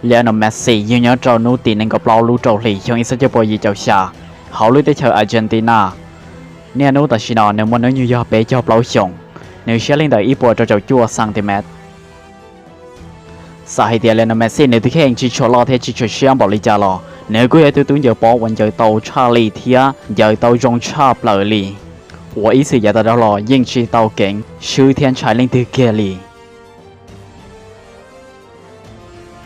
Lionel Messi yêu nhớ trâu nú tì nên có bao lú trâu lì trong ý sẽ bồi gì trâu xa họ lưu tới chờ Argentina nè nú tại sao nếu muốn nói như do bé cho bao chồng nếu sẽ lên tới ít bồi trâu chua cm sau khi tiền Lionel Messi nếu thực hiện chỉ cho lo thế chỉ cho xem bảo lý trả lo nếu cứ tôi tuấn giờ bỏวันgiờ tàu Charlie thia giờ tàu John Charles lợi lì 我意思也得到了应知道景秋天才令的给力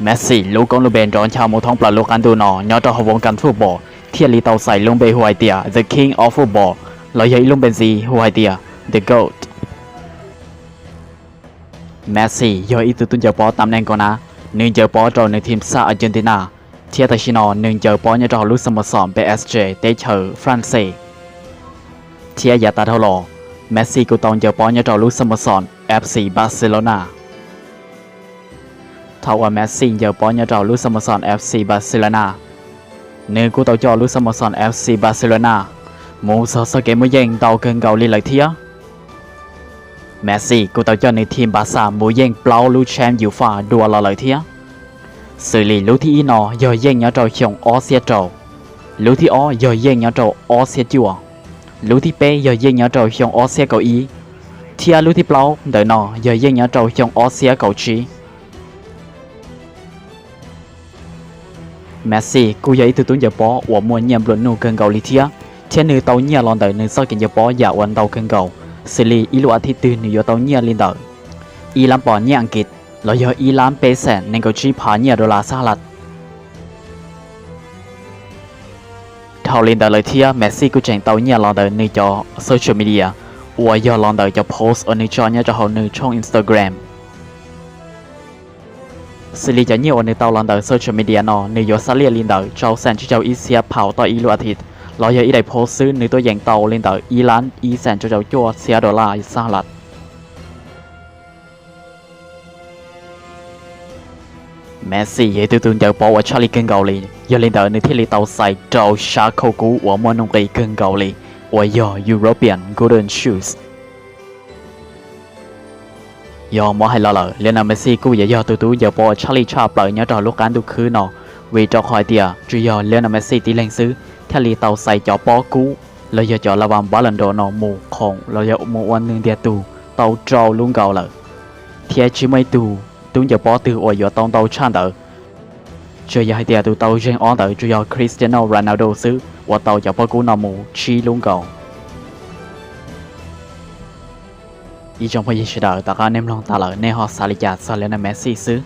Messi ลูกกองลูกเบนร้อนชาวมุทองปลาลูกอันดูนอยอดวงการฟุตบอลเทียรีเตาใส่ลงเบหัวเดีย The King of Football เราใหญ่ลงเบนซีหัวเดีย The Goat Messi ย่อยอีตุตุนเจอปอตำแหน่งก่อนนะหนึ่งเจอปอจอในทีมซาอาร์เจนตินาเทียตาชินอหนึ่งเจอปอยอดลุสโมสร PSG เตเชอร์ฝรั่งเศสเทียยาตาเท่าหล่อเมสซี่กูตองเจอปอนยาจอลุสโมสร FC บาร์เซโลนาเท่าว่าเมสซี่เจอปอนยาจอลุสโมสร FC บาร์เซโลนาเนื้อกูตองจอลุสโมสร FC บาร์เซโลนาหมูซอสเกมมือยิงเตาเกินเกาหลีเลยเทียเมสซี่กูตองจอในทีมบาร์ซ่าหมูยิงเปล่าลูแชมป์ยูฟ่าดัวเราเลยเทียสื่อลีลูที่อีนอย่อยิงยาจอชงออเซียจอลูที่อ้อย่อยิงยาจอออเซียจัวลูที่เป้ย่อยยิงยาโจชงออเซียเกาอีเทียลูที่เปล่าเดินย่อยยิงยาโจชงออเซียเกาชีเมสซี่กูอยากตัวตุ้นจะป้อว่ามัวเงียบล้วนนูเกินเกาหลีเทียเทียนื้อเตาเงียลอนเดินนื้อซอกกินจะป้ออยากวันเตาเกินเกาสิลีอีลูอาทิตย์ตื่นนื้อเตาเงียลินเดินอีลำปอนเงียอังกฤษเราย่ออีลำเปแสนในเกาชีพาเงียดอลลาร์สหรัฐเท่าลินเดอร์เลยเทียเมสซี่กูแจ้งเตาเนี่ยลองเดินในจอโซเชียลมีเดียว่ายอลองเดินจะโพสต์ในจอเนี่ยจะเอาในช่องอินสตาแกรมสิริจะเนี่ยในเตาลองเดินโซเชียลมีเดียนอในยอซาเลียลินเดอร์เจ้าแซนที่เจ้าอีเซียเผาต่ออีลูอาทิตย์เราอย่าอีได้โพสต์ซื้อในตัวอย่างเตาลินเดอร์อีล้านอีแสนเจ้าจั่วเสียดอลลาร์สหรัฐเมสซี่也对对就保我查理更高哩，要领导你天里到赛找下口股我们弄个更高哩，我要 European Golden Shoes。要么係啦，連那 Messi กู也要對對就保查理差不多就錄緊都คือเนาะ為咗開啲主要連那 Messi 啲領事天里到賽就保股，เรา要就ระวังบอลลันโดนหมู่ของเรา要หมู่วันหนึ่งเดียตู到จอลุงเก่าเลยเทียชิไม่ตูตุ้งจะป้อตืออวยอยู่ตรงเตาช่างเตอช่วยให้เดียดูเตาเจนออนเตอจุยคริสเตียโนโรนัลโดซื้อว่าเตาจะป้อกูนอมูชีลุงเก่าอีจงพยิชดาตะการเนมลองตาเลยในฮอสซาลิจาซาเลนเมสซี่ซื้อ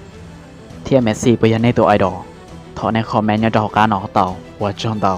เทียเมสซี่ไปยันในตัวไอดอลถอในคอมเมนต์ยาดอกการหนอเตาว่าจงเตา